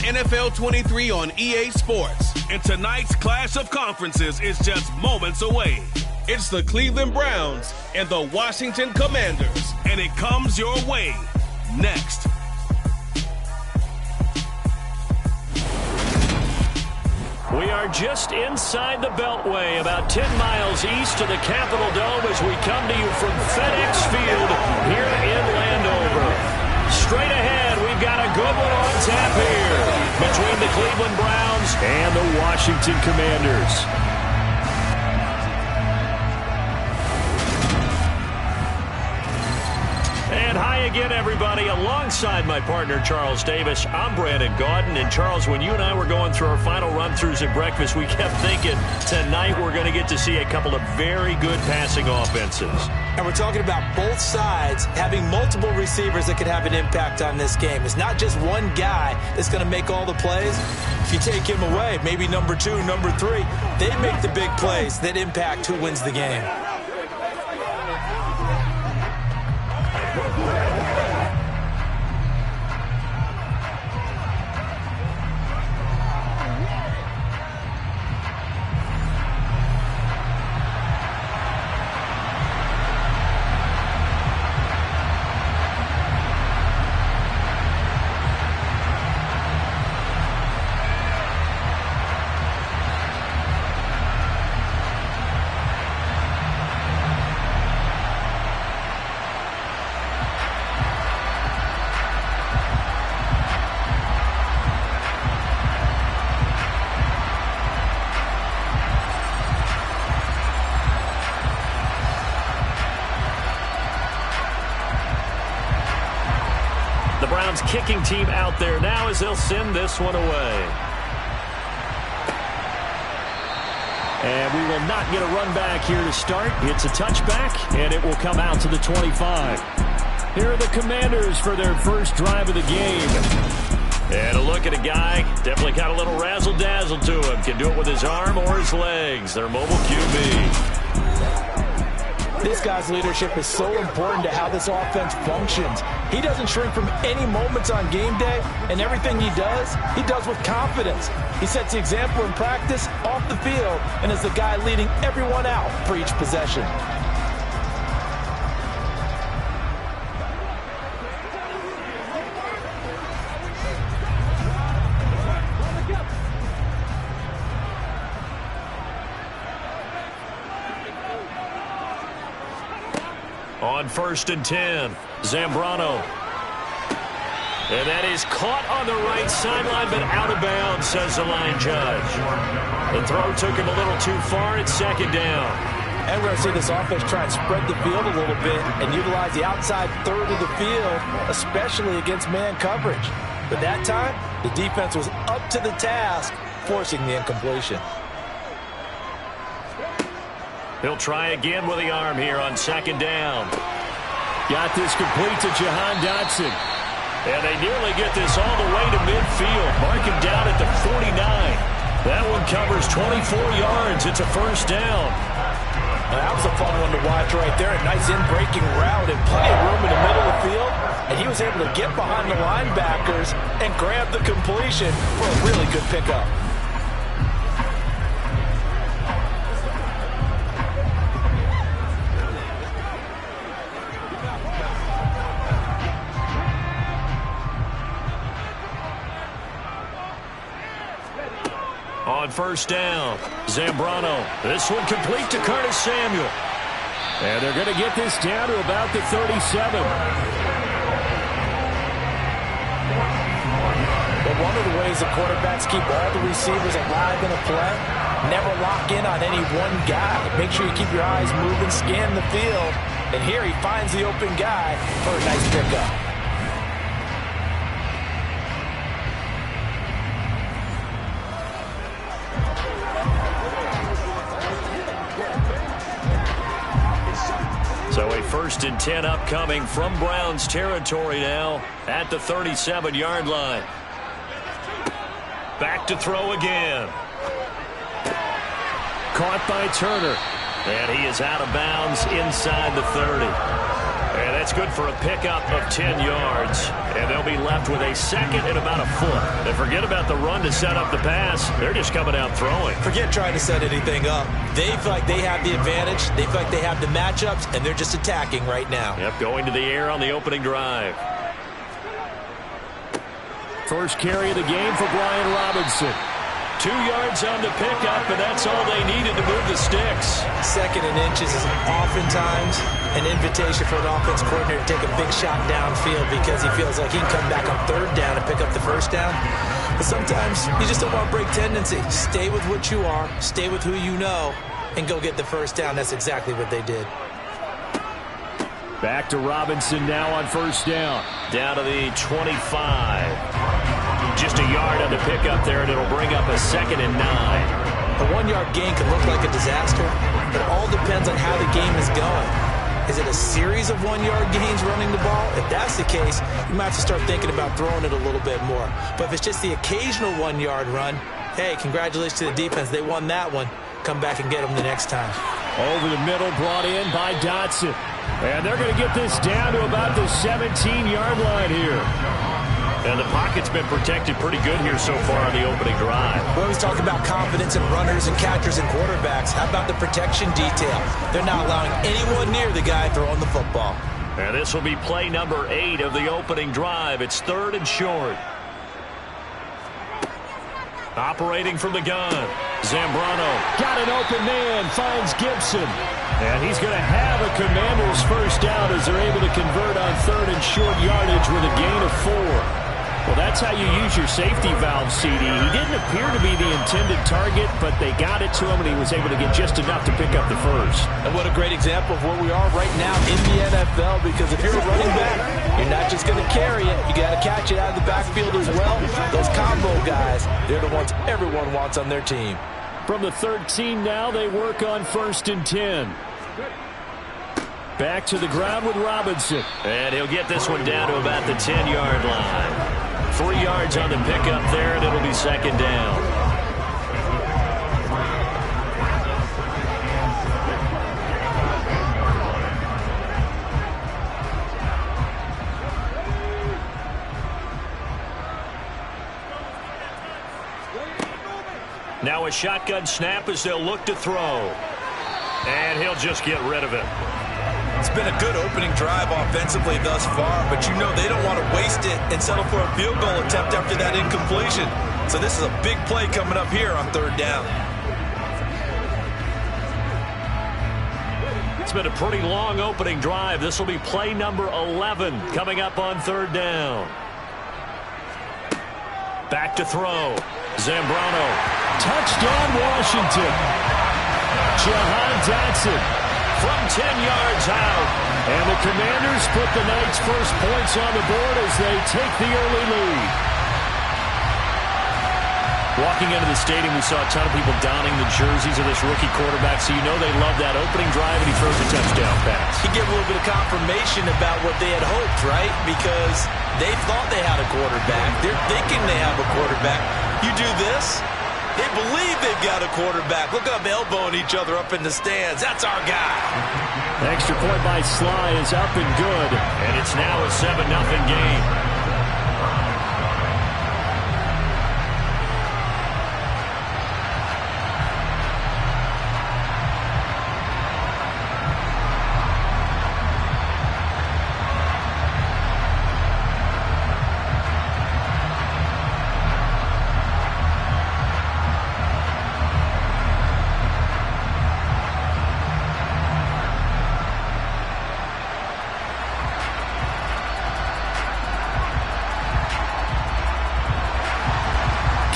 NFL 23 on EA Sports. And tonight's clash of conferences is just moments away. It's the Cleveland Browns and the Washington Commanders. And it comes your way next. We are just inside the Beltway, about 10 miles east of the Capitol Dome as we come to you from FedEx Field here in Landover. Straight ahead, we've got a good one on tap here between the Cleveland Browns and the Washington Commanders. And hi again, everybody. Alongside my partner, Charles Davis, I'm Brandon Gaudin. And, Charles, when you and I were going through our final run-throughs at breakfast, we kept thinking tonight we're going to get to see a couple of very good passing offenses. And we're talking about both sides having multiple receivers that could have an impact on this game. It's not just one guy that's going to make all the plays. If you take him away, maybe number 2, number 3, they make the big plays that impact who wins the game. Kicking team out there now as they'll send this one away. And we will not get a run back here to start. It's a touchback, and it will come out to the 25. Here are the Commanders for their first drive of the game. And a look at a guy, definitely got a little razzle-dazzle to him. Can do it with his arm or his legs. Their mobile QB. This guy's leadership is so important to how this offense functions. He doesn't shrink from any moments on game day, and everything he does with confidence. He sets the example in practice, off the field, and is the guy leading everyone out for each possession. On 1st and 10, Zambrano. And that is caught on the right sideline, but out of bounds, says the line judge. The throw took him a little too far. It's 2nd down. And we're going to see this offense try and spread the field a little bit and utilize the outside third of the field, especially against man coverage. But that time, the defense was up to the task, forcing the incompletion. He'll try again with the arm here on 2nd down. Got this complete to Jahan Dotson. And they nearly get this all the way to midfield. Mark him down at the 49. That one covers 24 yards. It's a 1st down. Now, that was a fun one to watch right there. A nice in-breaking route and plenty of room in the middle of the field. And he was able to get behind the linebackers and grab the completion for a really good pickup. On 1st down, Zambrano. This one complete to Curtis Samuel. And they're going to get this down to about the 37. But one of the ways the quarterbacks keep all the receivers alive in a play, never lock in on any one guy. Make sure you keep your eyes moving, scan the field. And here he finds the open guy for a nice pickup. So a 1st and 10 upcoming from Browns territory now at the 37-yard line. Back to throw again. Caught by Turner. And he is out of bounds inside the 30. And that's good for a pickup of 10 yards. And they'll be left with a second and about a foot. And forget about the run to set up the pass. They're just coming out throwing. Forget trying to set anything up. They feel like they have the advantage. They feel like they have the matchups, and they're just attacking right now. Yep, going to the air on the opening drive. First carry of the game for Brian Robinson. 2 yards on the pickup, and that's all they needed to move the sticks. Second and inches is oftentimes an invitation for an offense coordinator to take a big shot downfield because he feels like he can come back on third down and pick up the first down. But sometimes you just don't want to break tendency. Stay with what you are, stay with who you know, and go get the first down. That's exactly what they did. Back to Robinson now on first down. Down to the 25. Just a yard on the pickup there, and it'll bring up a 2nd and 9. A 1-yard gain can look like a disaster, but it all depends on how the game is going. Is it a series of 1-yard gains running the ball? If that's the case, you might have to start thinking about throwing it a little bit more. But if it's just the occasional 1-yard run, hey, congratulations to the defense. They won that one. Come back and get them the next time. Over the middle, brought in by Dotson. And they're going to get this down to about the 17-yard line here. And the pocket's been protected pretty good here so far on the opening drive. We always talk about confidence in runners and catchers and quarterbacks. How about the protection detail? They're not allowing anyone near the guy throwing the football. And this will be play number 8 of the opening drive. It's 3rd and short. Operating from the gun. Zambrano. Got an open man. Finds Gibson. And he's going to have a Commanders first down as they're able to convert on 3rd and short yardage with a gain of 4. Well, that's how you use your safety valve, CD. He didn't appear to be the intended target, but they got it to him, and he was able to get just enough to pick up the first. And what a great example of where we are right now in the NFL, because if you're a running back, you're not just going to carry it. You got to catch it out of the backfield as well. Those combo guys, they're the ones everyone wants on their team. From the 13 now, they work on 1st and 10. Back to the ground with Robinson. And he'll get this one down to about the 10-yard line. 3 yards on the pickup there, and it'll be 2nd down. Now a shotgun snap as they'll look to throw. And he'll just get rid of it. It's been a good opening drive offensively thus far, but you know they don't want to waste it and settle for a field goal attempt after that incompletion. So this is a big play coming up here on 3rd down. It's been a pretty long opening drive. This will be play number 11 coming up on 3rd down. Back to throw. Zambrano. Touchdown, Washington. Jahan Dotson. From 10 yards out. And the Commanders put the night's first points on the board as they take the early lead. Walking into the stadium, we saw a ton of people donning the jerseys of this rookie quarterback, so you know they love that opening drive, and he throws a touchdown pass. He gave a little bit of confirmation about what they had hoped, right? Because they thought they had a quarterback. They're thinking they have a quarterback. You do this, they believe they've got a quarterback. Look up, elbowing each other up in the stands. That's our guy. The extra point by Sly is up and good. And it's now a 7-0 game.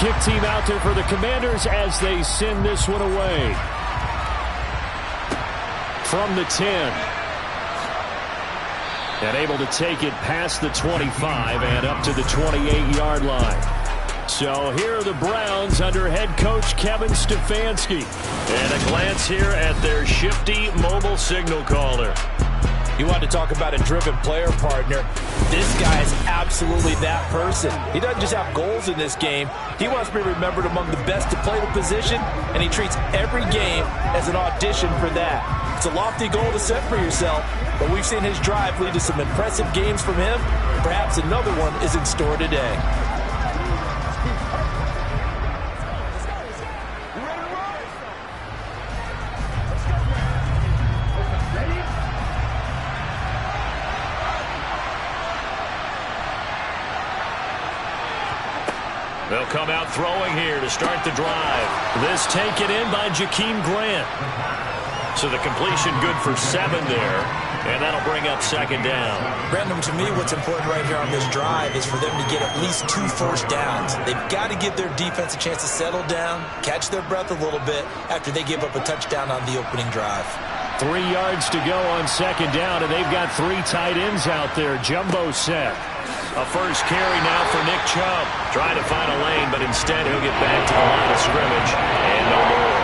Kick team out there for the Commanders as they send this one away. From the 10. And able to take it past the 25 and up to the 28-yard line. So here are the Browns under head coach Kevin Stefanski. And a glance here at their shifty mobile signal caller. You want to talk about a driven player partner. This guy is absolutely that person. He doesn't just have goals in this game. He wants to be remembered among the best to play the position, and he treats every game as an audition for that. It's a lofty goal to set for yourself, but we've seen his drive lead to some impressive games from him. Perhaps another one is in store today. They'll come out throwing here to start the drive. This taken in by Jakeem Grant. So the completion good for 7 there, and that'll bring up second down. Brandon, to me, what's important right here on this drive is for them to get at least 2 first downs. They've got to give their defense a chance to settle down, catch their breath a little bit after they give up a touchdown on the opening drive. 3 yards to go on second down, and they've got 3 tight ends out there. Jumbo set. A first carry now for Nick Chubb. Trying to find a lane, but instead he'll get back to the line of scrimmage. And no more.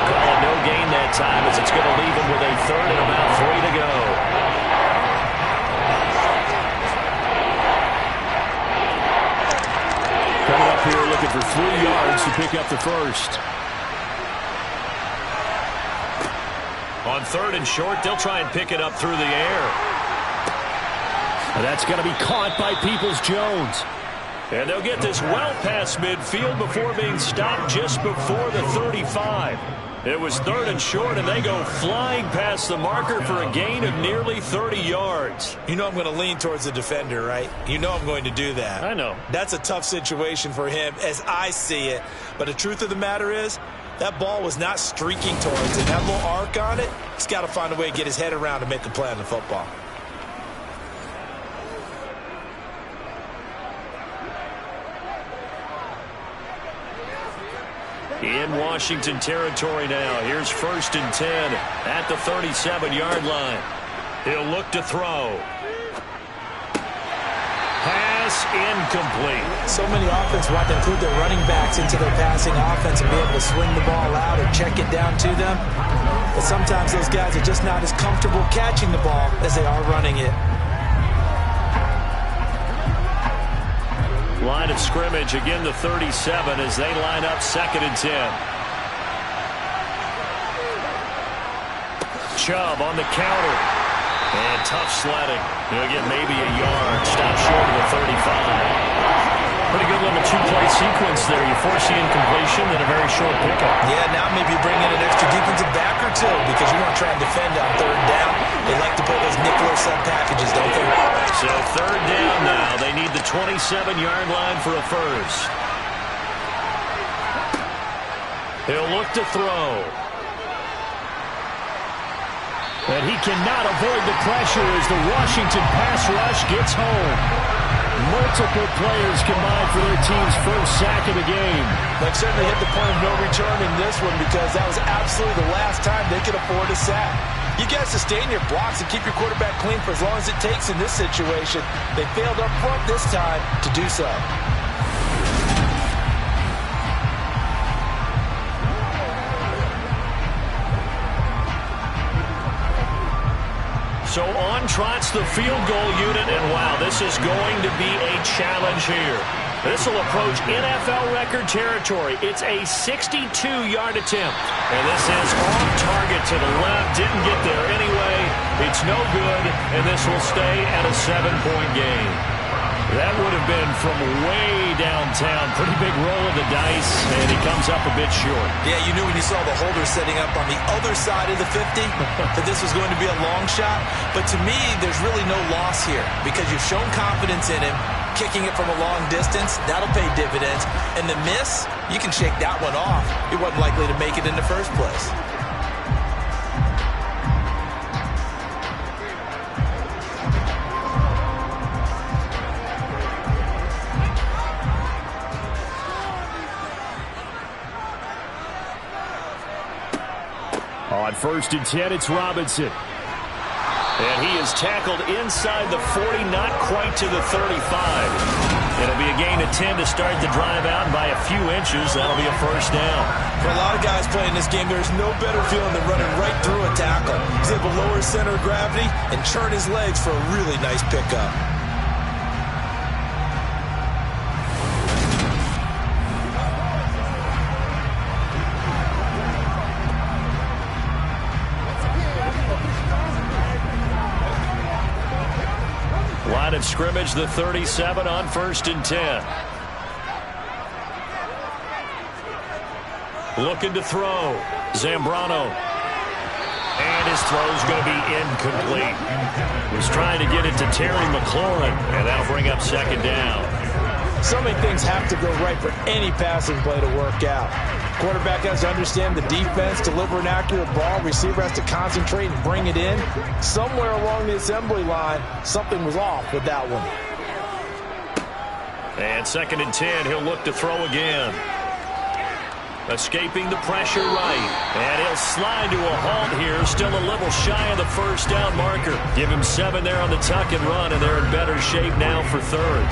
Call it no gain that time as it's going to leave him with a third and about 3 to go. Coming up here looking for 3 yards to pick up the first. On 3rd and short, they'll try and pick it up through the air. That's going to be caught by Peoples-Jones. And they'll get this well past midfield before being stopped just before the 35. It was 3rd and short, and they go flying past the marker for a gain of nearly 30 yards. You know I'm going to lean towards the defender, right? You know I'm going to do that. I know. That's a tough situation for him as I see it. But the truth of the matter is, that ball was not streaking towards him. That little arc on it, he's got to find a way to get his head around and make a play on the football. In Washington territory now. Here's 1st and 10 at the 37-yard line. He'll look to throw. Pass incomplete. So many offenses want to include their running backs into their passing offense and be able to swing the ball out or check it down to them. But sometimes those guys are just not as comfortable catching the ball as they are running it. Line of scrimmage, again the 37 as they line up 2nd and 10. Chubb on the counter. And tough sledding. He'll get maybe a yard. Stop short of the 35. Pretty good little 2-play sequence there. You force the incompletion, then a very short pickup. Yeah, now maybe you bring in an extra defensive back or two because you want to try and defend on 3rd down. They like to play those nickel or sub packages, don't they? So 3rd down now. They need the 27-yard line for a first. He'll look to throw. And he cannot avoid the pressure as the Washington pass rush gets home. Multiple players combined for their team's first sack of the game. They've certainly hit the point of no return in this one because that was absolutely the last time they could afford a sack. You guys sustain your blocks and keep your quarterback clean for as long as it takes in this situation. They failed up front this time to do so. So on trots the field goal unit, and wow, this is going to be a challenge here. This will approach NFL record territory. It's a 62-yard attempt. And this is off target to the left. Didn't get there anyway. It's no good, and this will stay at a 7-point game. That would have been from way downtown. Pretty big roll of the dice, and he comes up a bit short. Yeah, you knew when you saw the holder setting up on the other side of the 50 that this was going to be a long shot. But to me, there's really no loss here because you've shown confidence in him. Kicking it from a long distance, that'll pay dividends. And the miss, you can shake that one off. He wasn't likely to make it in the first place. On 1st and 10, it's Robinson. And he is tackled inside the 40, not quite to the 35. It'll be a gain of 10 to start the drive out, and by a few inches, that'll be a first down. For a lot of guys playing this game, there's no better feeling than running right through a tackle. He's able to lower his center of gravity and churn his legs for a really nice pickup. scrimmage, the 37 on 1st and 10. Looking to throw. Zambrano. And his throw's going to be incomplete. Was trying to get it to Terry McLaurin, and that'll bring up 2nd down. So many things have to go right for any passing play to work out. Quarterback has to understand the defense, deliver an accurate ball. Receiver has to concentrate and bring it in. Somewhere along the assembly line, something was off with that one. And 2nd and 10, he'll look to throw again. Escaping the pressure right. And he'll slide to a halt here. Still a little shy of the 1st down marker. Give him 7 there on the tuck and run, and they're in better shape now for 3rd.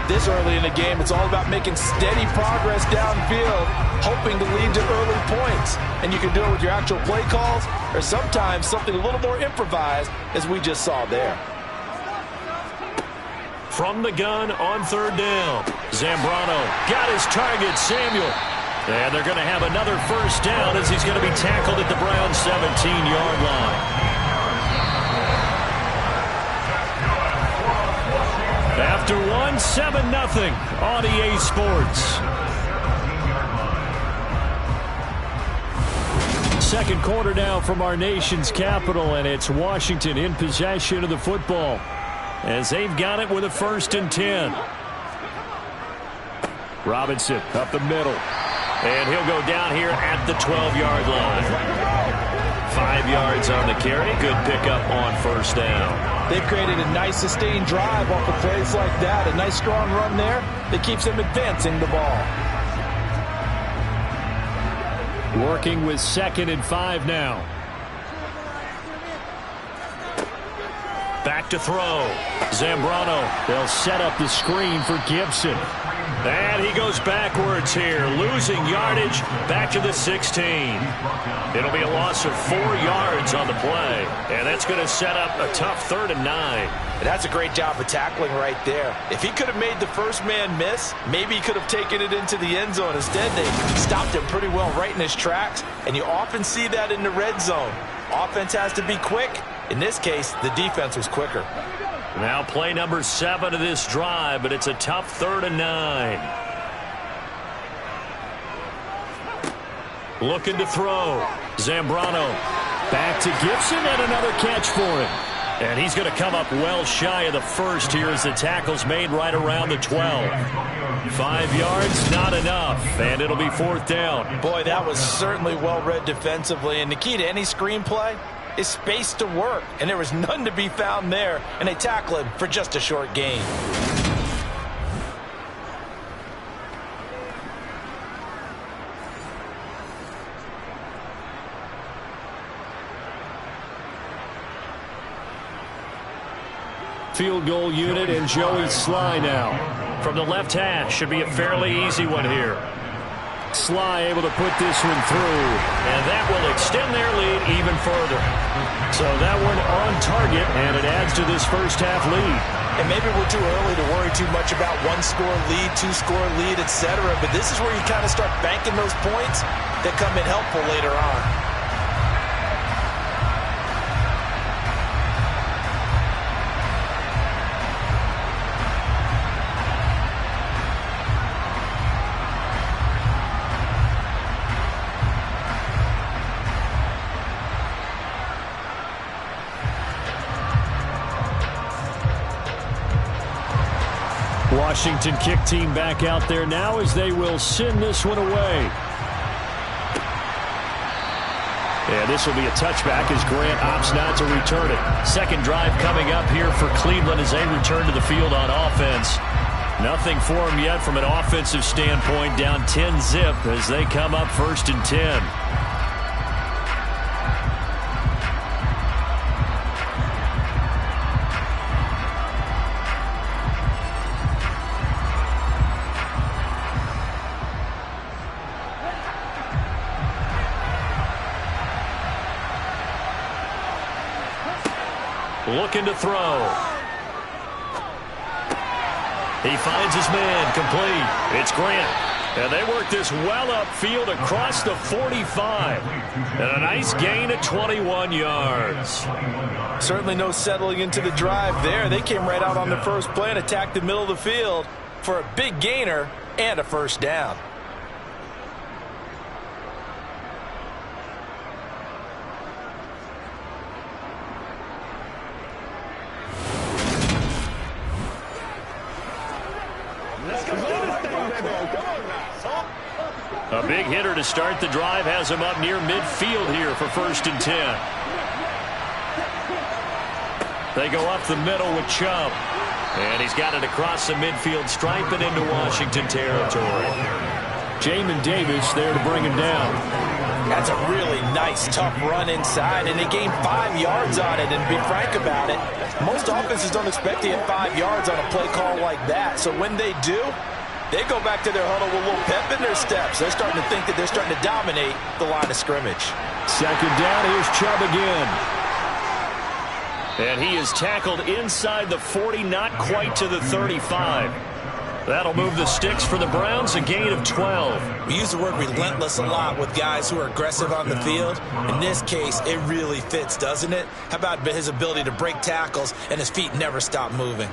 This early in the game, it's all about making steady progress downfield, hoping to lead to early points. And you can do it with your actual play calls, or sometimes something a little more improvised, as we just saw there. From the gun on 3rd down. Zambrano got his target, Samuel. And they're going to have another 1st down as he's going to be tackled at the Browns' 17-yard line. After 7-0 on EA Sports. Second quarter now from our nation's capital, and it's Washington in possession of the football as they've got it with a 1st and 10. Robinson up the middle. And he'll go down here at the 12-yard line. 5 yards on the carry. Good pickup on 1st down. They've created a nice sustained drive off of plays like that. A nice strong run there that keeps them advancing the ball. Working with 2nd and 5 now. Back to throw. Zambrano. They'll set up the screen for Gibson. And he goes backwards here, losing yardage back to the 16. It'll be a loss of 4 yards on the play, and that's going to set up a tough 3rd and 9. And that's a great job of tackling right there. If he could have made the first man miss, maybe he could have taken it into the end zone. Instead, they stopped him pretty well right in his tracks, and you often see that in the red zone. Offense has to be quick. In this case, the defense was quicker. Now play number 7 of this drive, but it's a tough 3rd and 9. Looking to throw. Zambrano back to Gibson, and another catch for him. And he's going to come up well shy of the 1st here as the tackle's made right around the 12. 5 yards, not enough, and it'll be 4th down. Boy, that was certainly well read defensively, and the key to any screenplay is space to work, and there was none to be found there, and they tackle him for just a short gain. Field goal unit and Joey Sly now. From the left hash, should be a fairly easy one here. Sly able to put this one through, and that will extend their lead even further. So that one on target, and it adds to this first half lead. And maybe we're too early to worry too much about 1-score lead, 2-score lead, etc. But this is where you kind of start banking those points that come in helpful later on. Washington kick team back out there now as they will send this one away. And this will be a touchback as Grant opts not to return it. Second drive coming up here for Cleveland as they return to the field on offense. Nothing for them yet from an offensive standpoint, down 10-zip as they come up 1st and 10. Looking to throw. He finds his man complete. It's Grant. And they work this well upfield across the 45. And a nice gain of 21 yards. Certainly no settling into the drive there. They came right out on the first play and attacked the middle of the field for a big gainer and a first down. A big hitter to start the drive has him up near midfield here for 1st and 10. They go up the middle with Chubb. And he's got it across the midfield stripe and into Washington territory. Jamin Davis there to bring him down. That's a really nice, tough run inside, and they gained 5 yards on it. And to be frank about it, most offenses don't expect to get 5 yards on a play call like that. So when they do, they go back to their huddle with a little pep in their steps. They're starting to think that they're starting to dominate the line of scrimmage. 2nd down, here's Chubb again. And he is tackled inside the 40, not quite to the 35. That'll move the sticks for the Browns, a gain of 12. We use the word relentless a lot with guys who are aggressive on the field. In this case, it really fits, doesn't it? How about his ability to break tackles and his feet never stop moving?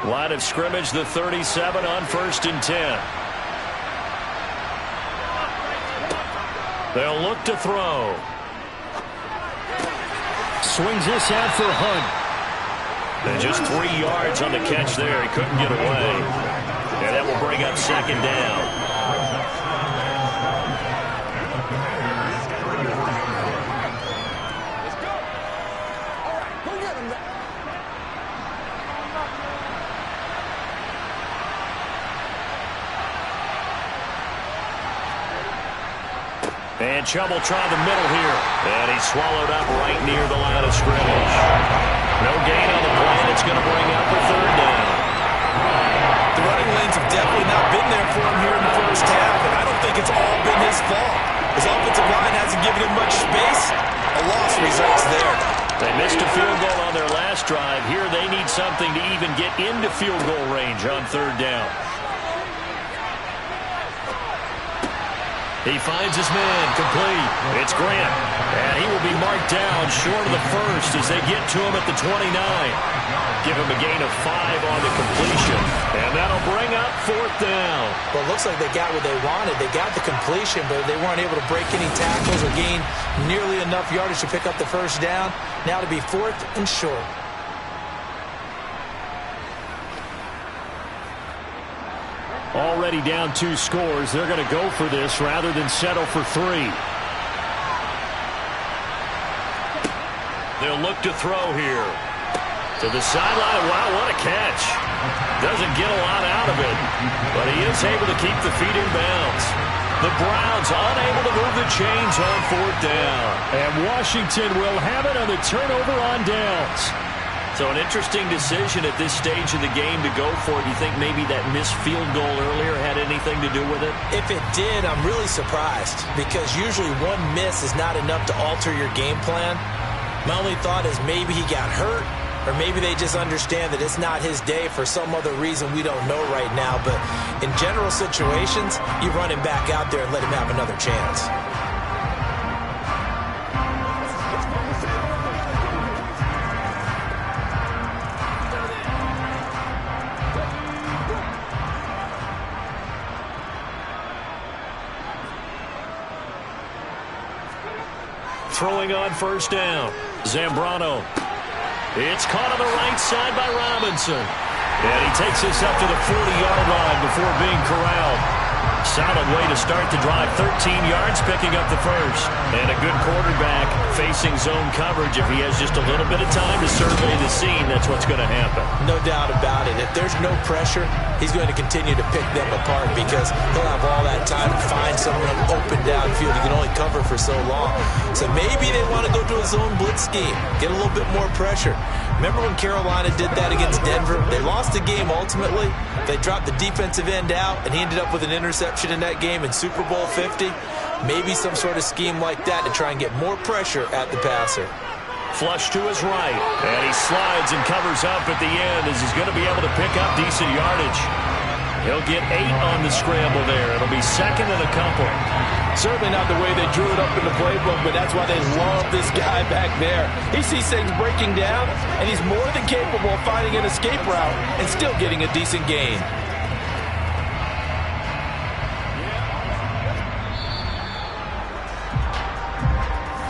Line of scrimmage, the 37 on 1st and 10. They'll look to throw. Swings this out for Hunt. And just 3 yards on the catch there. He couldn't get away. And that will bring up 2nd down. And Chubb will try the middle here. And he's swallowed up right near the line of scrimmage. No gain on the play, and it's going to bring up the 3rd down. The running lanes have definitely not been there for him here in the first half, and I don't think it's all been his fault. His offensive line hasn't given him much space. A loss results there. They missed a field goal on their last drive. Here they need something to even get into field goal range on 3rd down. He finds his man, complete. It's Grant, and he will be marked down short of the first as they get to him at the 29. Give him a gain of 5 on the completion, and that'll bring up 4th down. Well, it looks like they got what they wanted. They got the completion, but they weren't able to break any tackles or gain nearly enough yardage to pick up the first down. Now to be 4th and short. Already down 2 scores. They're going to go for this rather than settle for 3. They'll look to throw here. To the sideline. Wow, what a catch. Doesn't get a lot out of it, but he is able to keep the feet in bounds. The Browns unable to move the chains on 4th down. And Washington will have it on the turnover on downs. So an interesting decision at this stage of the game to go for it. Do you think maybe that missed field goal earlier had anything to do with it? If it did, I'm really surprised, because usually one miss is not enough to alter your game plan. My only thought is maybe he got hurt, or maybe they just understand that it's not his day for some other reason we don't know right now. But in general situations, you run him back out there and let him have another chance. Throwing on 1st down. Zambrano. It's caught on the right side by Robinson. And he takes this up to the 40-yard line before being corralled. Solid way to start the drive. 13 yards, picking up the first. And a good quarterback facing zone coverage. If he has just a little bit of time to survey the scene, that's what's going to happen. No doubt about it. If there's no pressure, he's going to continue to pick them apart, because he'll have all that time to find someone open downfield. He can only cover for so long. So maybe they want to go to a zone blitz scheme, get a little bit more pressure. Remember when Carolina did that against Denver? They lost the game ultimately. They dropped the defensive end out, and he ended up with an interception option in that game in Super Bowl 50, maybe some sort of scheme like that to try and get more pressure at the passer. Flush to his right, and he slides and covers up at the end as he's going to be able to pick up decent yardage. He'll get 8 on the scramble there. It'll be second and a couple. Certainly not the way they drew it up in the playbook, but that's why they love this guy back there. He sees things breaking down, and he's more than capable of finding an escape route and still getting a decent gain.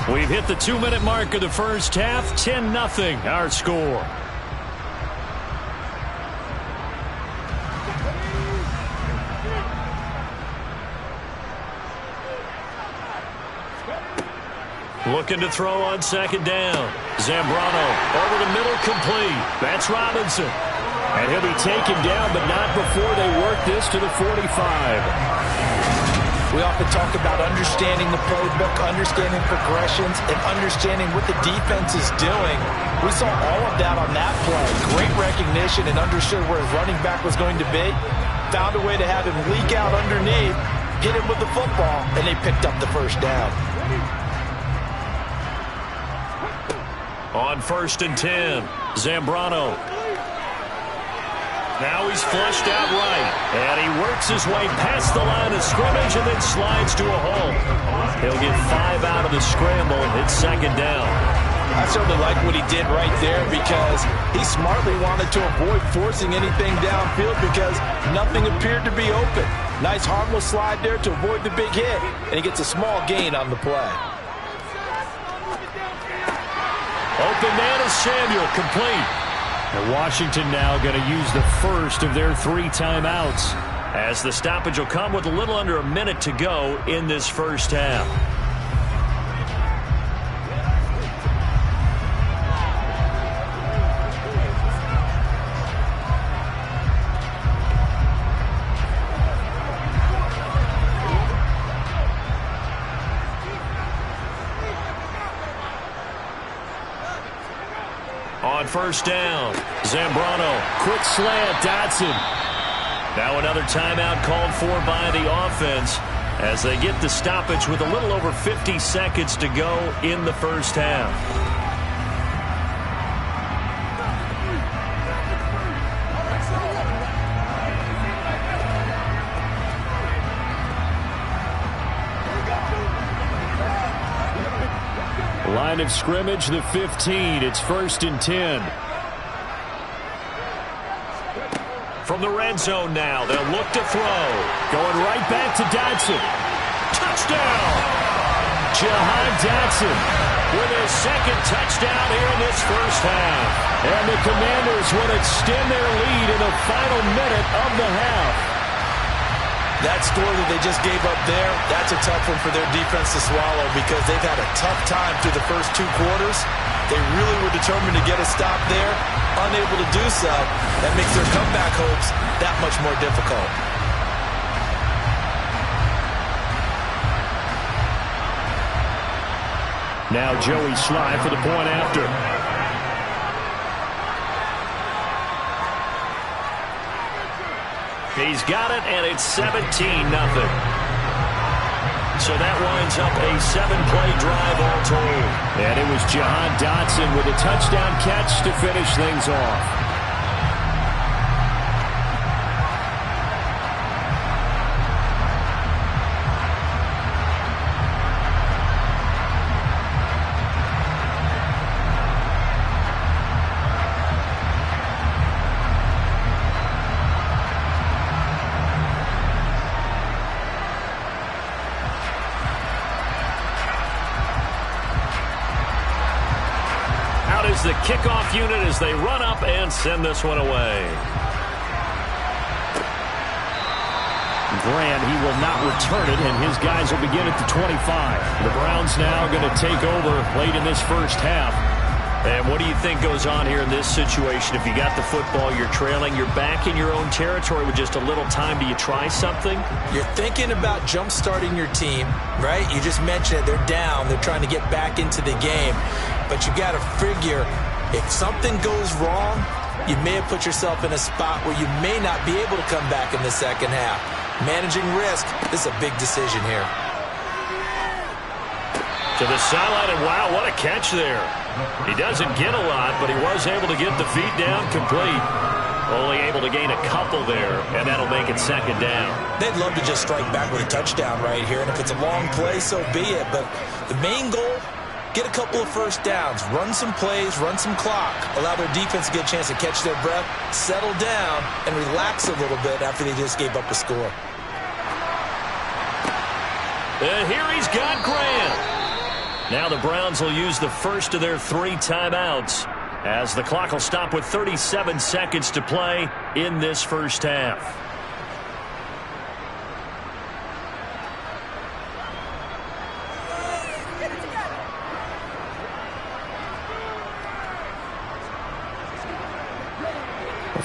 We've hit the 2-minute mark of the first half. 10-0 our score. Looking to throw on second down. Zambrano over the middle, complete. That's Robinson. And he'll be taken down, but not before they work this to the 45. We often talk about understanding the playbook, understanding progressions, and understanding what the defense is doing. We saw all of that on that play. Great recognition and understood where his running back was going to be. Found a way to have him leak out underneath, hit him with the football, and they picked up the first down. On 1st and 10, Zambrano. Now he's flushed out right, and he works his way past the line of scrimmage and then slides to a hole. He'll get 5 out of the scramble. It's second down. I certainly like what he did right there because he smartly wanted to avoid forcing anything downfield because nothing appeared to be open. Nice harmless slide there to avoid the big hit, and he gets a small gain on the play. Open man is Samuel, complete. And Washington now going to use the first of their 3 timeouts, as the stoppage will come with a little under a minute to go in this first half. On 1st down, Zambrano, quick slant, Dodson. Now another timeout called for by the offense as they get the stoppage with a little over 50 seconds to go in the first half. Line of scrimmage, the 15. It's 1st and 10. From the red zone now, they'll look to throw. Going right back to Dodson. Touchdown! Jahan Dodson with his second touchdown here in this first half. And the Commanders will extend their lead in the final minute of the half. That score that they just gave up there, that's a tough one for their defense to swallow because they've had a tough time through the first 2 quarters. They really were determined to get a stop there, unable to do so. That makes their comeback hopes that much more difficult. Now Joey Sly for the point after. He's got it, and it's 17-0. So that winds up a 7-play drive all told. And it was Jahan Dodson with a touchdown catch to finish things off. The kickoff unit as they run up and send this one away. Grant, he will not return it, and his guys will begin at the 25. The Browns now going to take over late in this first half. And what do you think goes on here in this situation? If you got the football, you're trailing, you're back in your own territory with just a little time. Do you try something? You're thinking about jump-starting your team, right? You just mentioned it. They're down. They're trying to get back into the game. But you got to figure if something goes wrong, you may have put yourself in a spot where you may not be able to come back in the second half. Managing risk. This is a big decision here. To the sideline, and wow, what a catch there. He doesn't get a lot, but he was able to get the feet down complete. Only able to gain a couple there, and that'll make it second down. They'd love to just strike back with a touchdown right here, and if it's a long play, so be it. But the main goal, get a couple of first downs, run some plays, run some clock, allow their defense to get a chance to catch their breath, settle down, and relax a little bit after they just gave up a score. And here he's got Grant. Now the Browns will use the first of their 3 timeouts, as the clock will stop with 37 seconds to play in this first half.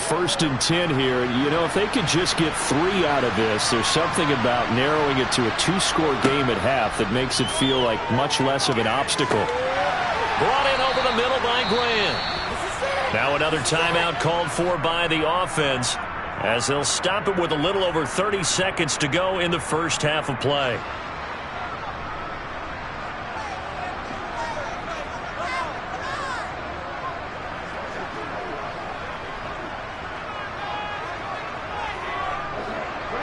First and 10 here. You know, if they could just get 3 out of this, there's something about narrowing it to a 2-score game at half that makes it feel like much less of an obstacle. Brought in over the middle by Grant. Now another timeout called for by the offense, as they'll stop it with a little over 30 seconds to go in the first half of play.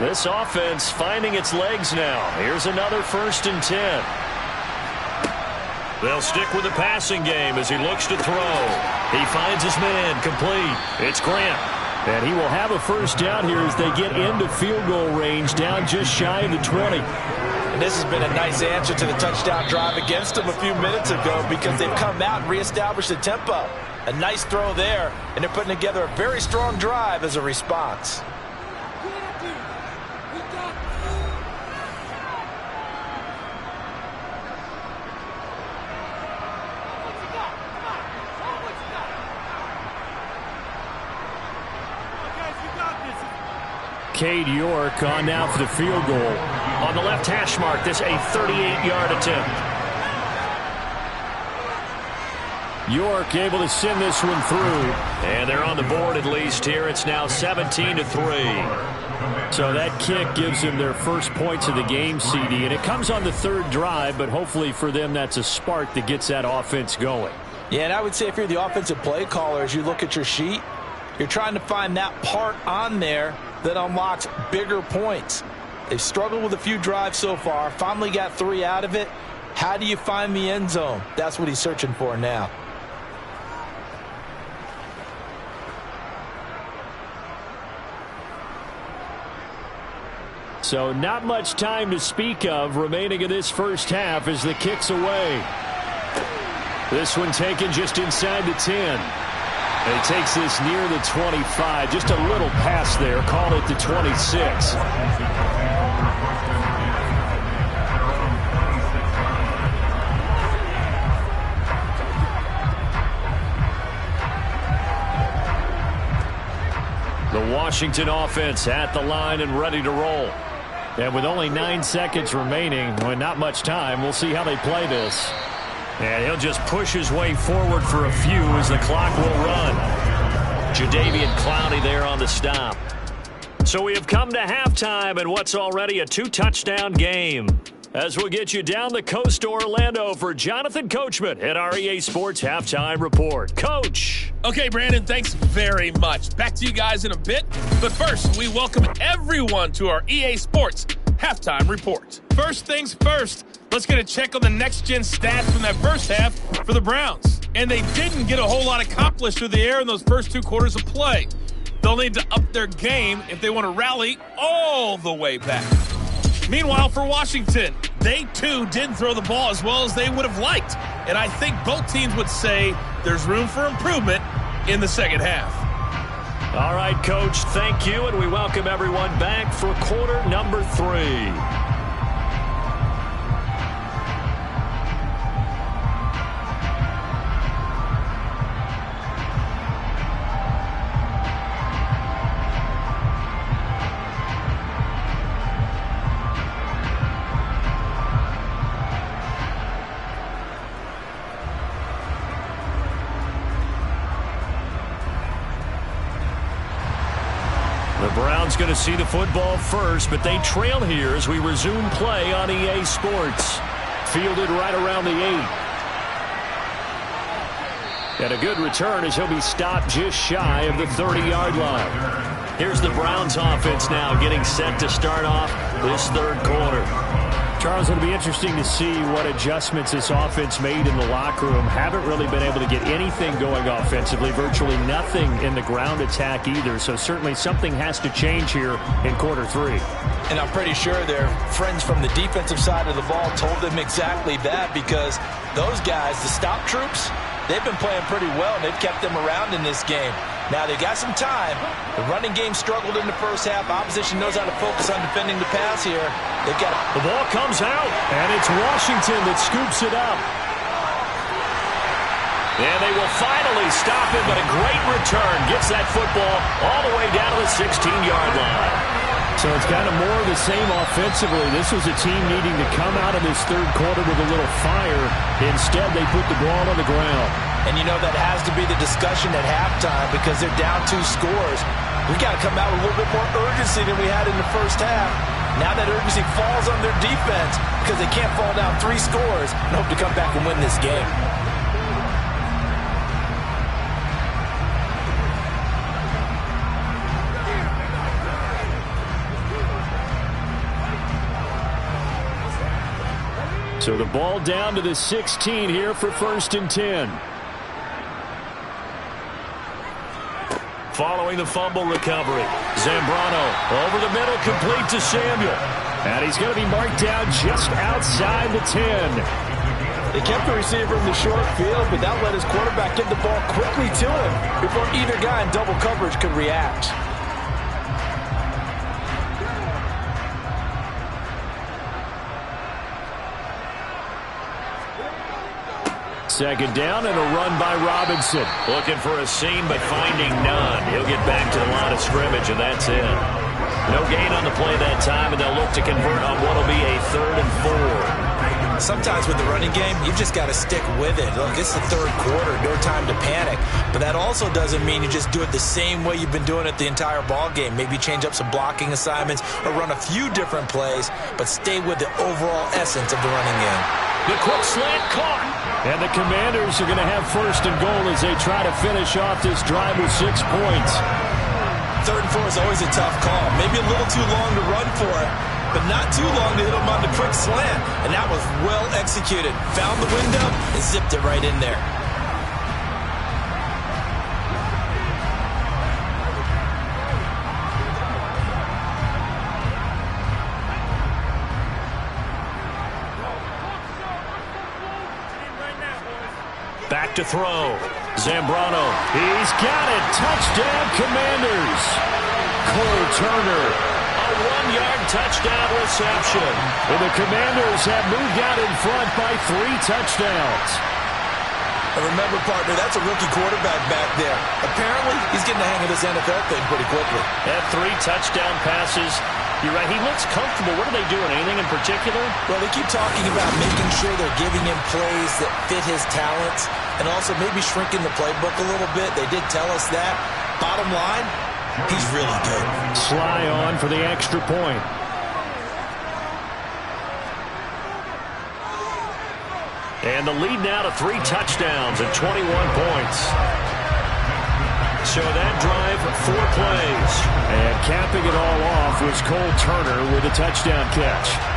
This offense finding its legs now. Here's another first and 10. They'll stick with the passing game as he looks to throw. He finds his man complete. It's Grant. And he will have a first down here as they get into field goal range, down just shy of the 20. And this has been a nice answer to the touchdown drive against them a few minutes ago, because they've come out and reestablished the tempo. A nice throw there, and they're putting together a very strong drive as a response. Cade York on now for the field goal. On the left hash mark, this a 38-yard attempt. York able to send this one through. And they're on the board at least here. It's now 17-3. So that kick gives them their first points of the game, CD. And it comes on the 3rd drive, but hopefully for them that's a spark that gets that offense going. Yeah, and I would say if you're the offensive play caller, as you look at your sheet, you're trying to find that part on there that unlocks bigger points. They've struggled with a few drives so far, finally got 3 out of it. How do you find the end zone? That's what he's searching for now. So not much time to speak of remaining in this first half as the kick's away. This one taken just inside the 10. And he takes this near the 25. Just a little pass there. Call it the 26. The Washington offense at the line and ready to roll. And with only 9 seconds remaining, well, not much time, we'll see how they play this. And he'll just push his way forward for a few as the clock will run. Jadeveon Clowney there on the stop. So we have come to halftime in what's already a 2-touchdown game. As we'll get you down the coast to Orlando for Jonathan Coachman at our EA Sports Halftime Report. Coach. Okay, Brandon, thanks very much. Back to you guys in a bit. But first, we welcome everyone to our EA Sports Halftime Report. First things first, let's get a check on the next-gen stats from that first half for the Browns. And they didn't get a whole lot accomplished through the air in those first 2 quarters of play. They'll need to up their game if they want to rally all the way back. Meanwhile, for Washington, they too didn't throw the ball as well as they would have liked. And I think both teams would say there's room for improvement in the second half. All right, Coach, thank you, and we welcome everyone back for quarter number 3. Browns going to see the football first, but they trail here as we resume play on EA Sports. Fielded right around the 8. And a good return as he'll be stopped just shy of the 30-yard line. Here's the Browns offense now getting set to start off this third quarter. Charles, it'll be interesting to see what adjustments this offense made in the locker room. Haven't really been able to get anything going offensively, virtually nothing in the ground attack either. So certainly something has to change here in quarter 3. And I'm pretty sure their friends from the defensive side of the ball told them exactly that, because those guys, the stop troops, they've been playing pretty well, and they've kept them around in this game. Now, they got some time. The running game struggled in the first half. Opposition knows how to focus on defending the pass here. They've got the ball comes out, and it's Washington that scoops it up. And they will finally stop him, but a great return gets that football all the way down to the 16-yard line. So it's kind of more of the same offensively. This was a team needing to come out of this third quarter with a little fire. Instead, they put the ball on the ground. And you know that has to be the discussion at halftime, because they're down 2 scores. We got to come out with a little bit more urgency than we had in the first half. Now that urgency falls on their defense because they can't fall down 3 scores and hope to come back and win this game. So the ball down to the 16 here for 1st and 10. Following the fumble recovery, Zambrano over the middle, complete to Samuel. And he's going to be marked down just outside the 10. They kept the receiver in the short field, but that let his quarterback get the ball quickly to him before either guy in double coverage could react. Second down and a run by Robinson. Looking for a seam, but finding none. He'll get back to the line of scrimmage, and that's it. No gain on the play that time, and they'll look to convert on what will be a 3rd and 4. Sometimes with the running game, you've just got to stick with it. Look, it's the third quarter, no time to panic. But that also doesn't mean you just do it the same way you've been doing it the entire ball game. Maybe change up some blocking assignments or run a few different plays, but stay with the overall essence of the running game. The quick slant caught. And the Commanders are going to have 1st and goal as they try to finish off this drive with 6 points. 3rd and 4 is always a tough call. Maybe a little too long to run for it, but not too long to hit him on the quick slant. And that was well executed. Found the window and zipped it right in there. Back to throw. Zambrano. He's got it. Touchdown, Commanders. Cole Turner. A 1-yard touchdown reception. And the Commanders have moved out in front by 3 touchdowns. And remember, partner, that's a rookie quarterback back there. Apparently, he's getting the hang of this NFL thing pretty quickly. Had 3 touchdown passes. You're right, he looks comfortable. What are they doing? Anything in particular? Well, they keep talking about making sure they're giving him plays that fit his talents and also maybe shrinking the playbook a little bit. They did tell us that. Bottom line, he's really good. Sly on for the extra point. And the lead now to 3 touchdowns and 21 points. So that drive, 4 plays. And capping it all off was Cole Turner with a touchdown catch.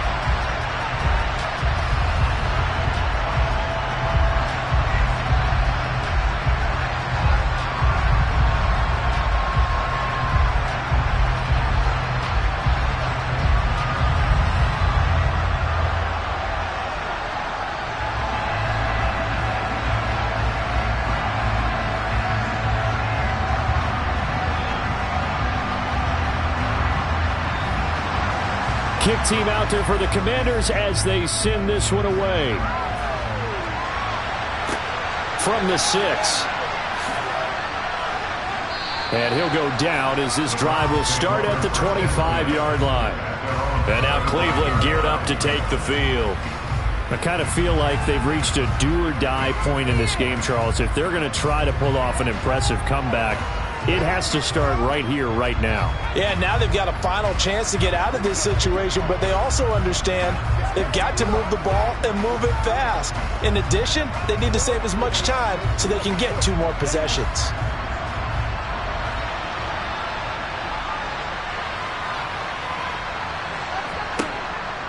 Kick team out there for the Commanders as they send this one away. From the 6. And he'll go down as this drive will start at the 25-yard line. And now Cleveland geared up to take the field. I kind of feel like they've reached a do-or-die point in this game, Charles. If they're going to try to pull off an impressive comeback, It has to start right here, right now. Yeah, now they've got a final chance to get out of this situation, but they also understand they've got to move the ball and move it fast. In addition, they need to save as much time so they can get 2 more possessions.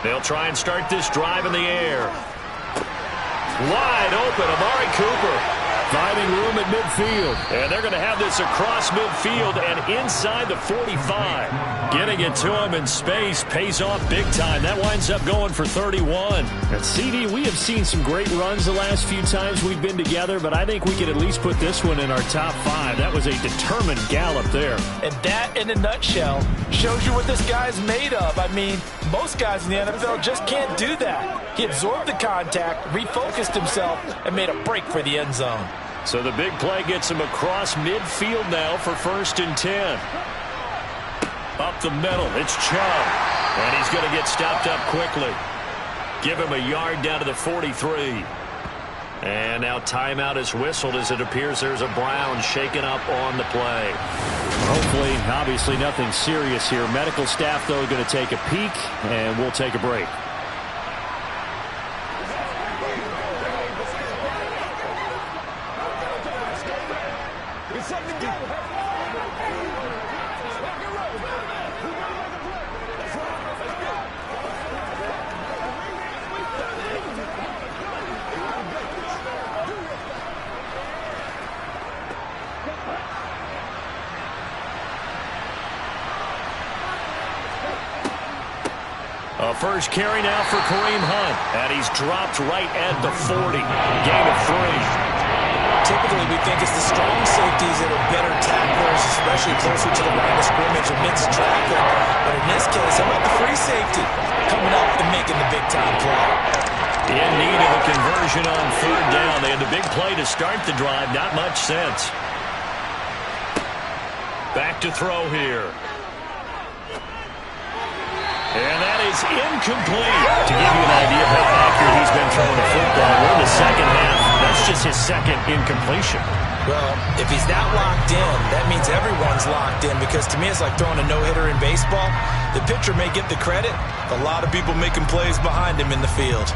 They'll try and start this drive in the air. Wide open, Amari Cooper. Finding room at midfield. And they're going to have this across midfield and inside the 45. Getting it to him in space pays off big time. That winds up going for 31. And CD, we have seen some great runs the last few times we've been together, but I think we can at least put this one in our top 5. That was a determined gallop there. And that, in a nutshell, shows you what this guy's made of. I mean, most guys in the NFL just can't do that. He absorbed the contact, refocused himself, and made a break for the end zone. So the big play gets him across midfield now for 1st and 10. Up the middle, it's Chubb. And he's going to get stopped up quickly. Give him a yard down to the 43. And now timeout is whistled as it appears there's a Brown shaken up on the play. Hopefully, obviously nothing serious here. Medical staff, though, going to take a peek, and we'll take a break. First carry now for Kareem Hunt. And he's dropped right at the 40. Gain of 3. Typically, we think it's the strong safeties that are better tacklers, especially closer to the line of scrimmage amidst traffic. But in this case, how about the free safety coming up and making the big-time play? In need of a conversion on 3rd down. They had the big play to start the drive. Not much sense. Back to throw here. And that is incomplete. To give you an idea of how accurate he's been throwing the football, we're in the second half. That's just his 2nd incompletion. Well, if he's not locked in, that means everyone's locked in, because to me it's like throwing a no-hitter in baseball. The pitcher may get the credit. A lot of people making plays behind him in the field.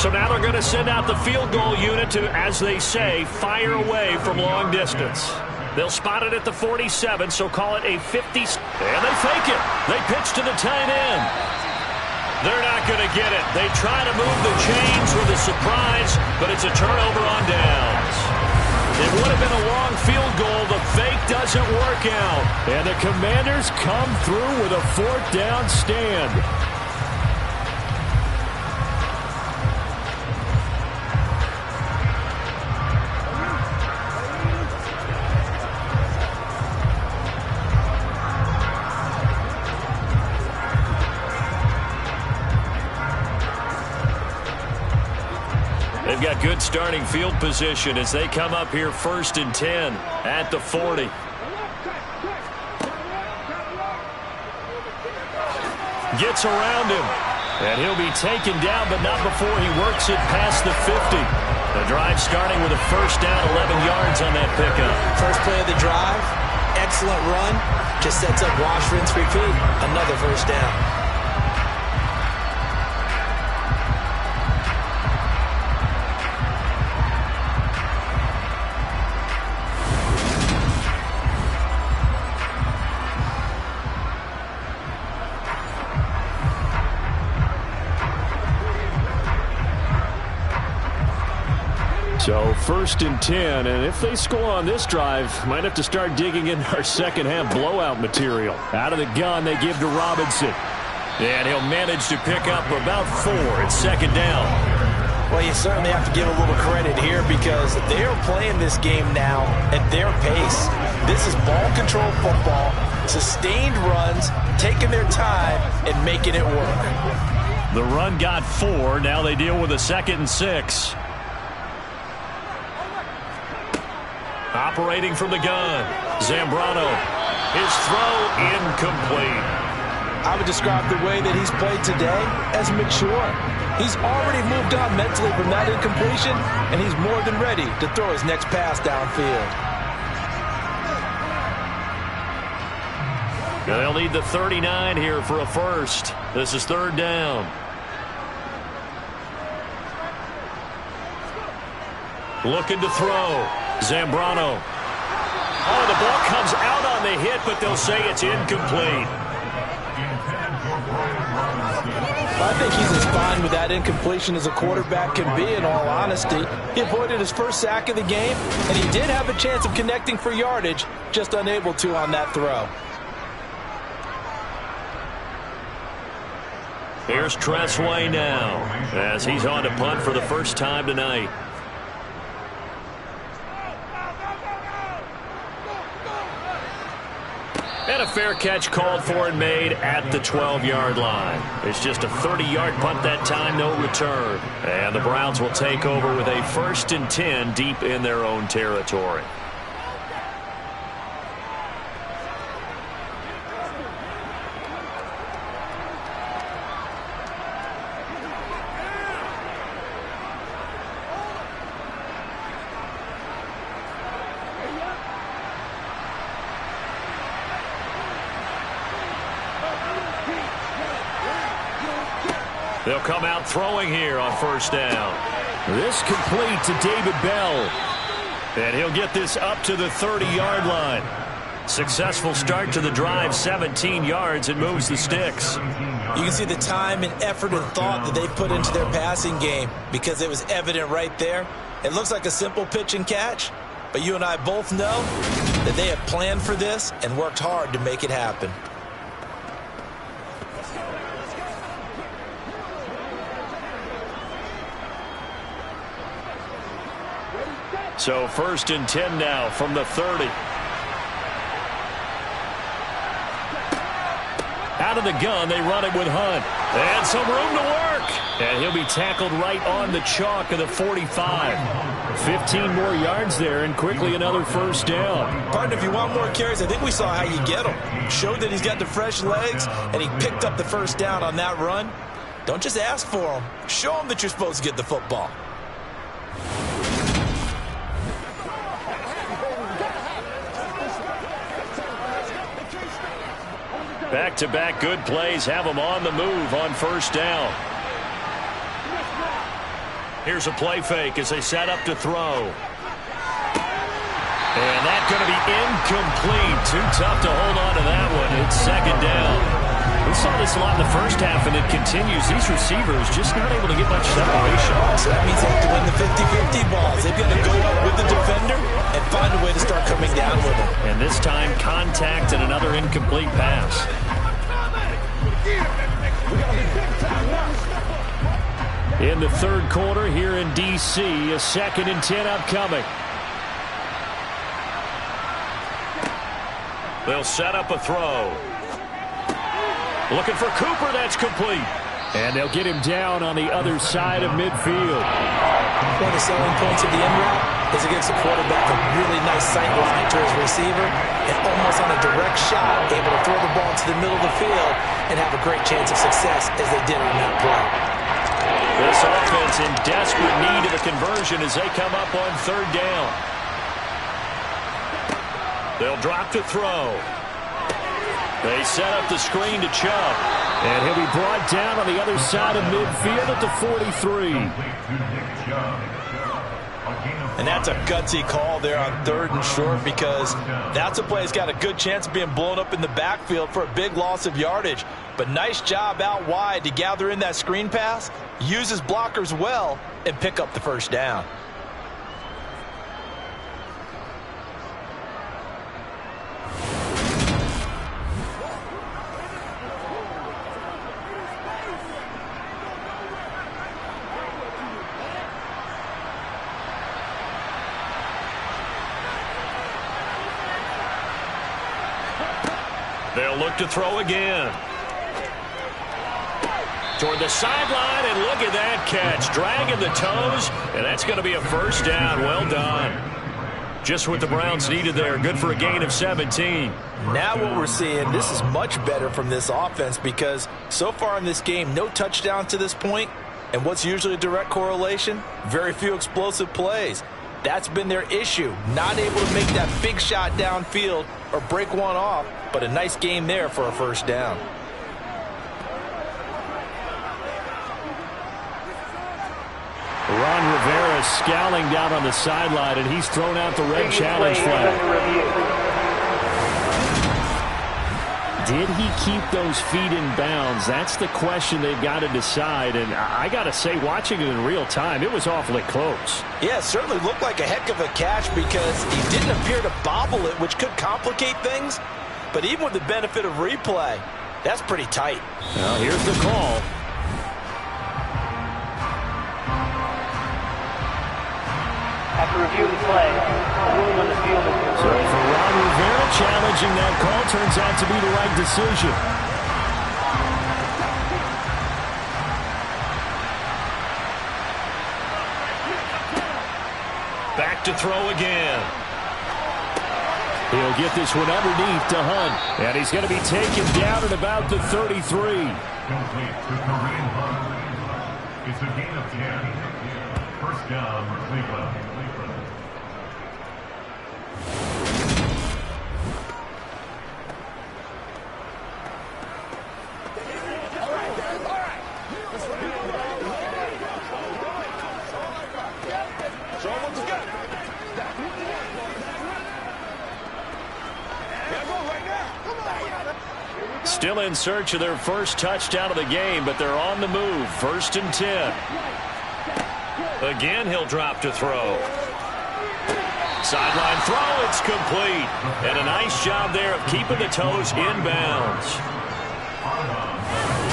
So now they're going to send out the field goal unit to, as they say, fire away from long distance. They'll spot it at the 47, so call it a 50. And they fake it. They pitch to the tight end. They're not going to get it. They try to move the chains with a surprise, but it's a turnover on downs. It would have been a long field goal. The fake doesn't work out. And the Commanders come through with a 4th down stand. They've got good starting field position as they come up here 1st and 10 at the 40. Gets around him. And he'll be taken down, but not before he works it past the 50. The drive starting with a 1st down, 11 yards on that pickup. First play of the drive, excellent run. Just sets up wash, rinse, repeat. Another 1st down. So 1st and 10, and if they score on this drive, might have to start digging in our second half blowout material. Out of the gun, they give to Robinson. And he'll manage to pick up about 4 at 2nd down. Well, you certainly have to give a little credit here because they are playing this game now at their pace. This is ball control football, sustained runs, taking their time and making it work. The run got 4. Now they deal with a 2nd and 6. Operating from the gun, Zambrano. His throw incomplete. I would describe the way that he's played today as mature. He's already moved on mentally from that incompletion, and he's more than ready to throw his next pass downfield. They'll need the 39 here for a first. This is third down. Looking to throw. Zambrano. Oh, the ball comes out on the hit, but they'll say it's incomplete. I think he's as fine with that incompletion as a quarterback can be, in all honesty. He avoided his first sack of the game, and he did have a chance of connecting for yardage, just unable to on that throw. Here's Tressway now, as he's on to punt for the first time tonight. And a fair catch called for and made at the 12-yard line. It's just a 30-yard punt that time, no return. And the Browns will take over with a 1st and 10 deep in their own territory. They'll come out throwing here on first down. This complete to David Bell. And he'll get this up to the 30-yard line. Successful start to the drive, 17 yards, and moves the sticks. You can see the time and effort and thought that they put into their passing game because it was evident right there. It looks like a simple pitch and catch, but you and I both know that they have planned for this and worked hard to make it happen. So 1st and 10 now from the 30. Out of the gun, they run it with Hunt. And some room to work. And he'll be tackled right on the chalk of the 45. 15 more yards there, and quickly another first down. Partner, if you want more carries, I think we saw how you get them. Showed that he's got the fresh legs, and he picked up the first down on that run. Don't just ask for them. Show them that you're supposed to get the football. Back-to-back good plays have them on the move on first down. Here's a play fake as they set up to throw. And that's going to be incomplete. Too tough to hold on to that one. It's second down. We saw this a lot in the first half, and it continues. These receivers just not able to get much separation. So that means they have to win the 50-50 balls. They've got to go up with the defender and find a way to start coming down with him. And this time, contact and another incomplete pass. In the third quarter here in D.C., a 2nd and 10 upcoming. They'll set up a throw. Looking for Cooper, that's complete. And they'll get him down on the other side of midfield. One of the selling points of the end route is against a quarterback, a really nice sight line to his receiver, and almost on a direct shot, able to throw the ball to the middle of the field and have a great chance of success as they did on that play. This offense in desperate need of a conversion as they come up on third down. They'll drop to throw. They set up the screen to Chubb. And he'll be brought down on the other side of midfield at the 43. And that's a gutsy call there on 3rd and short, because that's a play that's got a good chance of being blown up in the backfield for a big loss of yardage. But nice job out wide to gather in that screen pass, use his blockers well, and pick up the first down. They'll look to throw again. Toward the sideline, and look at that catch. Dragging the toes, and that's going to be a first down. Well done. Just what the Browns needed there. Good for a gain of 17. Now what we're seeing, this is much better from this offense because so far in this game, no touchdown to this point. And what's usually a direct correlation? Very few explosive plays. That's been their issue. Not able to make that big shot downfield or break one off, but a nice game there for a first down. Ron Rivera scowling down on the sideline, and he's thrown out the red challenge flag. Did he keep those feet in bounds? That's the question they've got to decide. And I got to say, watching it in real time, it was awfully close. Yeah, it certainly looked like a heck of a catch because he didn't appear to bobble it, which could complicate things. But even with the benefit of replay, that's pretty tight. Well, here's the call. After review of the play, the ruling on the field is so for Ron Rivera, challenging that call turns out to be the right decision. Back to throw again. He'll get this one underneath to Hunt. And he's going to be taken down at about the 33. Complete to Kareem Hunt. It's a gain of 10. First down, Cleveland. Still in search of their first touchdown of the game, but they're on the move. 1st and 10. Again, he'll drop to throw. Sideline throw, it's complete. And a nice job there of keeping the toes in bounds.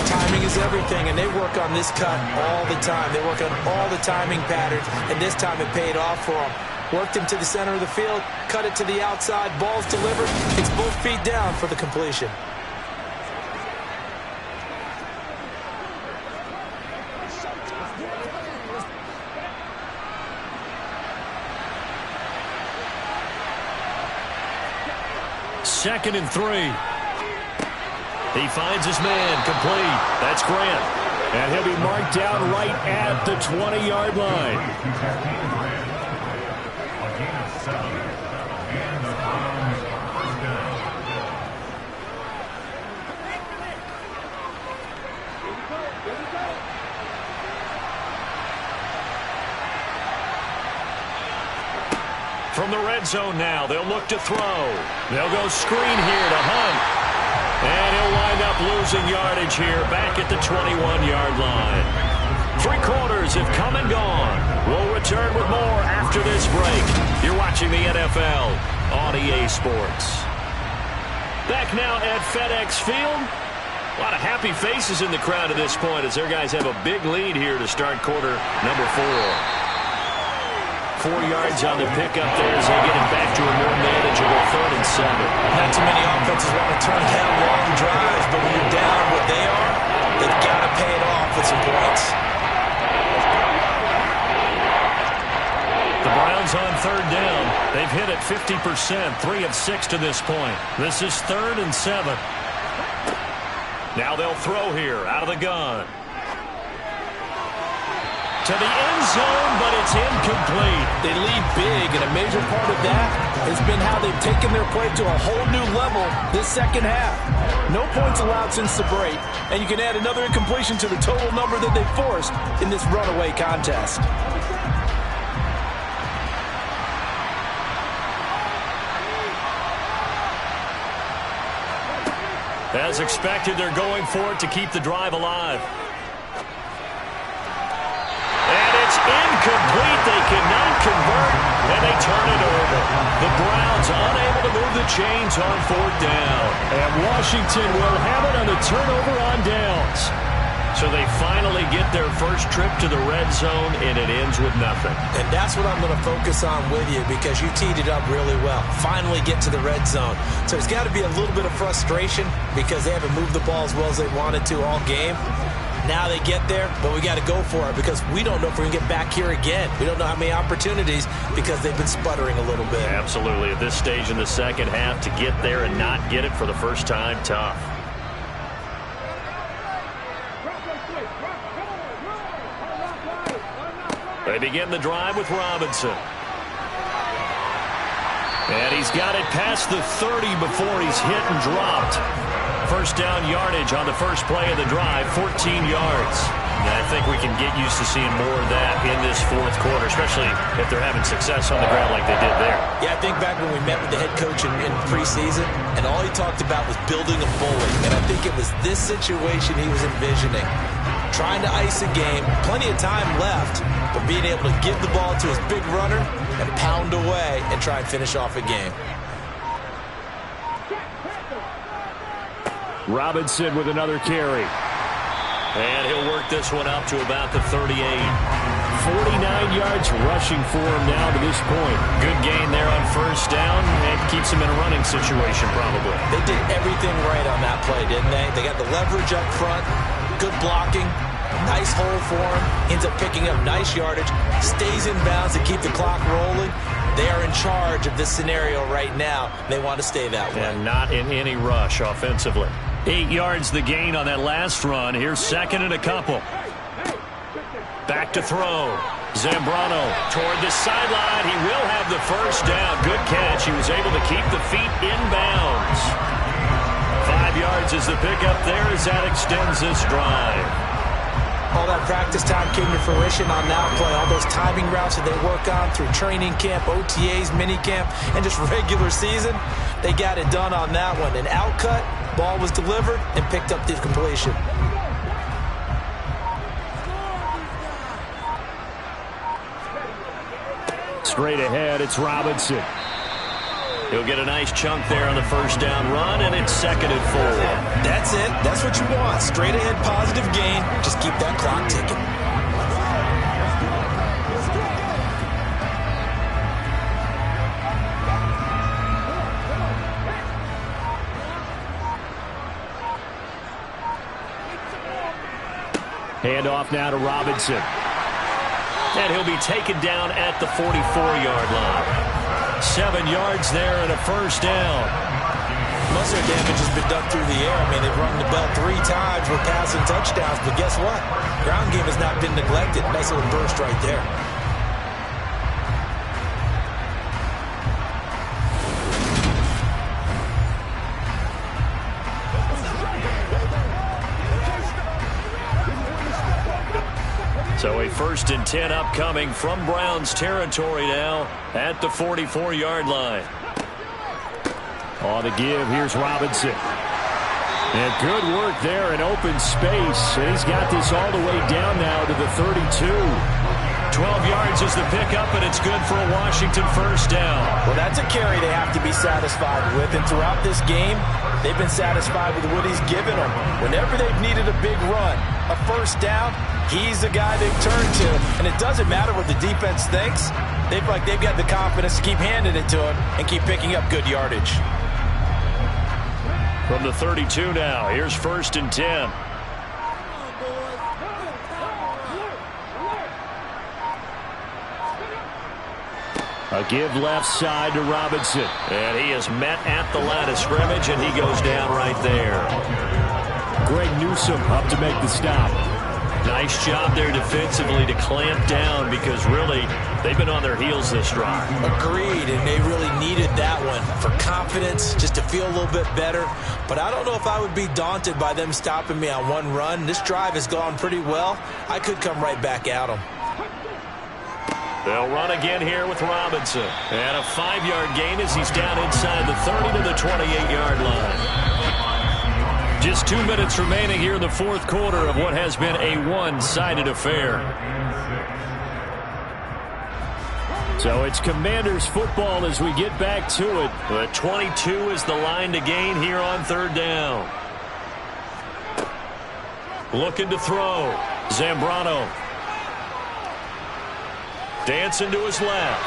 Timing is everything, and they work on this cut all the time. They work on all the timing patterns, and this time it paid off for them. Worked him to the center of the field, cut it to the outside, ball's delivered. It's both feet down for the completion. Second and 3. He finds his man, complete. That's Grant. And he'll be marked down right at the 20-yard line. From the red zone now, they'll look to throw. They'll go screen here to Hunt. And he'll wind up losing yardage here back at the 21-yard line. 3 quarters have come and gone. We'll return with more after this break. You're watching the NFL on EA Sports. Back now at FedEx Field. A lot of happy faces in the crowd at this point as their guys have a big lead here to start quarter number 4. 4 yards on the pickup there as they get it back to a more manageable 3rd and 7. Not too many offenses want to turn down long drives, but when you're down what they are, they've got to pay it off with some points. The Browns on 3rd down. They've hit it 50%, 3 of 6 to this point. This is 3rd and 7. Now they'll throw here out of the gun. To the end zone, but it's incomplete. They lead big, and a major part of that has been how they've taken their play to a whole new level this second half. No points allowed since the break, and you can add another incompletion to the total number that they forced in this runaway contest. As expected, they're going for it to keep the drive alive. Incomplete. They cannot convert, and they turn it over. The Browns unable to move the chains on 4th down. And Washington will have it on the turnover on downs. So they finally get their first trip to the red zone, and it ends with nothing. And that's what I'm going to focus on with you because you teed it up really well. Finally get to the red zone. So there's got to be a little bit of frustration because they haven't moved the ball as well as they wanted to all game. Now they get there, but we got to go for it because we don't know if we're going to get back here again. We don't know how many opportunities because they've been sputtering a little bit. Absolutely. At this stage in the second half, to get there and not get it for the first time, tough. They begin the drive with Robinson. And he's got it past the 30 before he's hit and dropped. First down yardage on the first play of the drive, 14 yards. And I think we can get used to seeing more of that in this fourth quarter, especially if they're having success on the ground like they did there. Yeah, I think back when we met with the head coach in preseason, and all he talked about was building a bully. And I think it was this situation he was envisioning. Trying to ice a game, plenty of time left, but being able to give the ball to his big runner and pound away and try and finish off a game. Robinson with another carry. And he'll work this one up to about the 38. 49 yards rushing for him now to this point. Good gain there on first down. It keeps him in a running situation probably. They did everything right on that play, didn't they? They got the leverage up front, good blocking, nice hole for him. Ends up picking up nice yardage, stays in bounds to keep the clock rolling. They are in charge of this scenario right now. They want to stay that way. And not in any rush offensively. 8 yards the gain on that last run. Here's second and a couple. Back to throw. Zambrano toward the sideline. He will have the first down. Good catch. He was able to keep the feet in bounds. 5 yards is the pickup there as that extends this drive. All that practice time came to fruition on that play. All those timing routes that they work on through training camp, OTAs, minicamp, and just regular season, they got it done on that one. An outcut, ball was delivered, and picked up the completion. Straight ahead, it's Robinson. He'll get a nice chunk there on the first down run, and it's second and 4. That's it. That's what you want. Straight ahead, positive gain. Just keep that clock ticking. Hand off now to Robinson. And he'll be taken down at the 44-yard line. 7 yards there and a first down. Most of their damage has been done through the air. I mean, they've rung the bell 3 times with passing touchdowns, but guess what? Ground game has not been neglected. Nice little burst right there. So a 1st and 10 upcoming from Browns territory now at the 44-yard line. On the give, here's Robinson. And good work there in open space. And he's got this all the way down now to the 32. 12 yards is the pickup, and it's good for a Washington first down. Well, that's a carry they have to be satisfied with. And throughout this game, they've been satisfied with what he's given them. Whenever they've needed a big run, a first down, he's the guy they've turned to. And it doesn't matter what the defense thinks. They've got the confidence to keep handing it to him and keep picking up good yardage. From the 32 now, here's 1st and 10. A give left side to Robinson. And he is met at the line of scrimmage, and he goes down right there. Greg Newsome up to make the stop. Nice job there defensively to clamp down because really they've been on their heels this drive. Agreed, and they really needed that one for confidence, just to feel a little bit better. But I don't know if I would be daunted by them stopping me on one run. This drive has gone pretty well. I could come right back at them. They'll run again here with Robinson. And a 5-yard gain as he's down inside the 30 to the 28-yard line. Just 2 minutes remaining here in the fourth quarter of what has been a one-sided affair. So it's Commanders football as we get back to it. But 22 is the line to gain here on 3rd down. Looking to throw. Zambrano. Dancing to his left.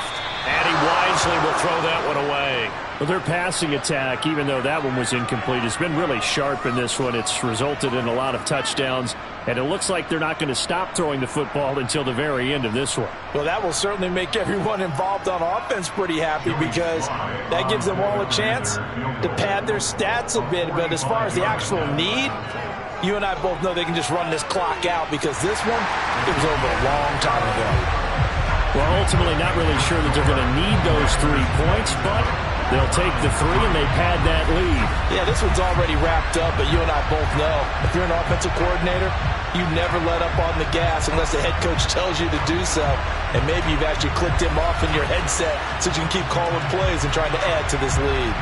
And he wisely will throw that one away. Well, their passing attack, even though that one was incomplete, has been really sharp in this one. It's resulted in a lot of touchdowns, and it looks like they're not going to stop throwing the football until the very end of this one. Well, that will certainly make everyone involved on offense pretty happy because that gives them all a chance to pad their stats a bit. But as far as the actual need, you and I both know they can just run this clock out because this one, it was over a long time ago. Well, ultimately not really sure that they're going to need those 3 points, but they'll take the 3 and they pad that lead. Yeah, this one's already wrapped up, but you and I both know if you're an offensive coordinator, you never let up on the gas unless the head coach tells you to do so. And maybe you've actually clicked him off in your headset so you can keep calling plays and trying to add to this lead.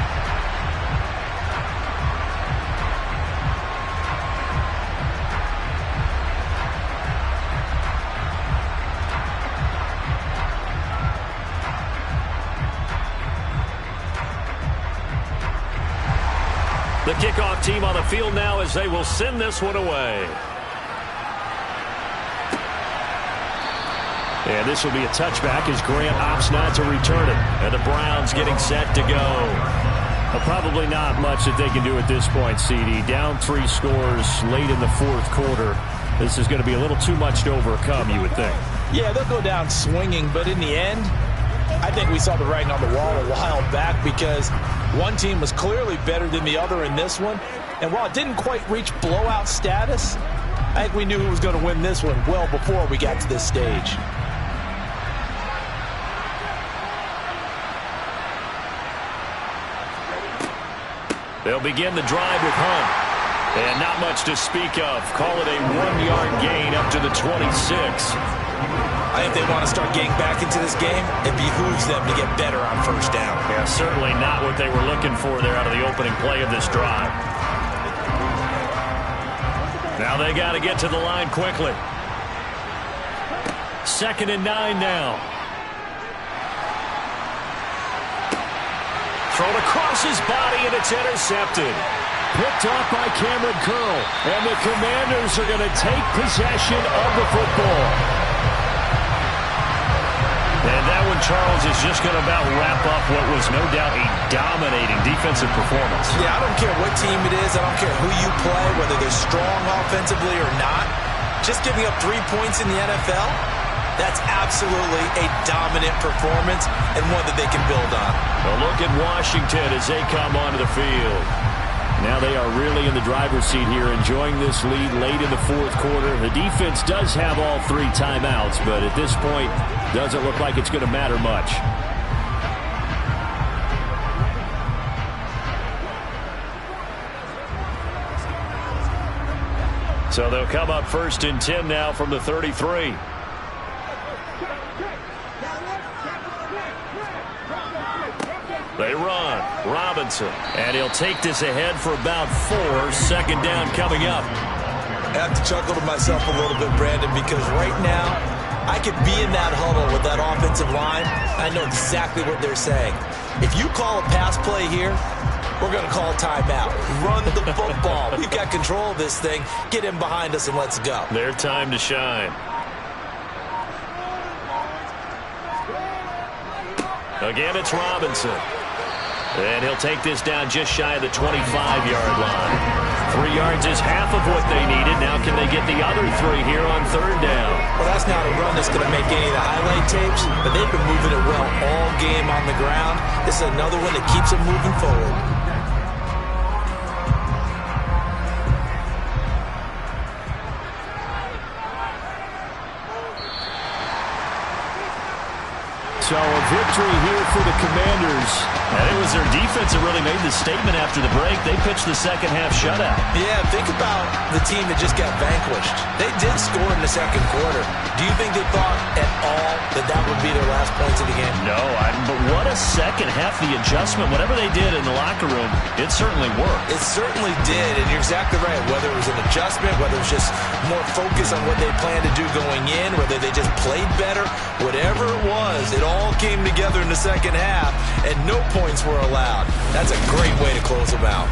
The kickoff team on the field now as they will send this one away. And this will be a touchback as Grant opts not to return it. And the Browns getting set to go. Well, probably not much that they can do at this point, CD. Down 3 scores late in the 4th quarter. This is going to be a little too much to overcome, you would think. Yeah, they'll go down swinging, but in the end, I think we saw the writing on the wall a while back because one team was clearly better than the other in this one. And while it didn't quite reach blowout status, I think we knew who was going to win this one well before we got to this stage. They'll begin the drive with Hunt. And not much to speak of. Call it a 1-yard gain up to the 26. I think they want to start getting back into this game. It behooves them to get better on first down. Yeah, certainly not what they were looking for there out of the opening play of this drive. Now they got to get to the line quickly. 2nd and 9 now. Thrown across his body, and it's intercepted. Picked off by Cameron Curl. And the Commanders are going to take possession of the football. And that one, Charles, is just going to about wrap up what was no doubt a dominating defensive performance. Yeah, I don't care what team it is. I don't care who you play, whether they're strong offensively or not. Just giving up 3 points in the NFL, that's absolutely a dominant performance and one that they can build on. A look at Washington as they come onto the field. Now they are really in the driver's seat here, enjoying this lead late in the 4th quarter. The defense does have all 3 timeouts, but at this point, doesn't look like it's going to matter much. So they'll come up 1st and 10 now from the 33. They run. Robinson. And he'll take this ahead for about 4. 2nd down coming up. I have to chuckle to myself a little bit, Brandon, because right now, I could be in that huddle with that offensive line. I know exactly what they're saying. If you call a pass play here, we're going to call a timeout. Run the football. We've got control of this thing. Get in behind us and let's go. Their time to shine. Again, it's Robinson. And he'll take this down just shy of the 25-yard line. 3 yards is half of what they needed. Now can they get the other 3 here on 3rd down? Well, that's not a run that's going to make any of the highlight tapes, but they've been moving it well all game on the ground. This is another one that keeps them moving forward. So a victory here for the Commanders. And it was their defense that really made the statement after the break. They pitched the second half shutout. Yeah, think about the team that just got vanquished. They did score in the 2nd quarter. Do you think they thought at all that that would be their last points of the game? No, but what a second half. The adjustment, whatever they did in the locker room, it certainly worked. It certainly did, and you're exactly right. Whether it was an adjustment, whether it was just more focus on what they planned to do going in, whether they just played better, whatever it was, it all came together in the second half, and no points were allowed. That's a great way to close them out.